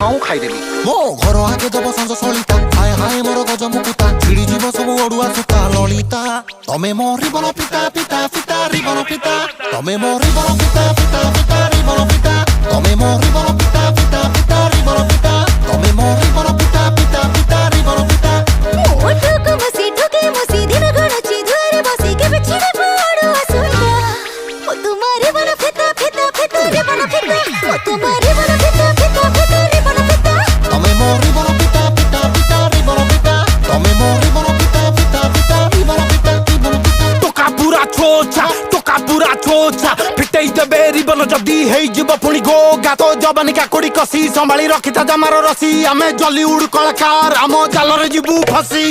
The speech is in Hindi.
खाईदेवी मो घर आगे दब संज सलिता हाय हाय मोर गज मुकुता छिड़ी जीव सब ओडुआ सुता ललिता तमे मो रिबन पिता पिता पिता रिबन पिता तमे मो रिबन पिता पिता पिता रिबन पिता तमे मो रिबन पिता पिता पिता रिबन पिता तमे मो रिबन पिता पिता पिता रिबन पिता ओठको मसी दिन गणची दुआरे बसी के बिछड़े पड़ो सुना ओ तुम्हारे बन फिता फिता फिता रिबन फिता ओ तुम्हारे बन फिता फिता फिता रिबन फिता तमे मो रिबन पिता पिता पिता रिबन पिता तमे मो रिबन पिता पिता पिता रिबन पिता रिबन पिता टोका पूरा छोचा फिटई देबे रिबन जदी हेई जीव पुणी गो गातो जवानी काकुड़ी कसी संभाली रखिता जमार रसी आमे जली उड़ कलाकार आम जालरे जीवु फसी।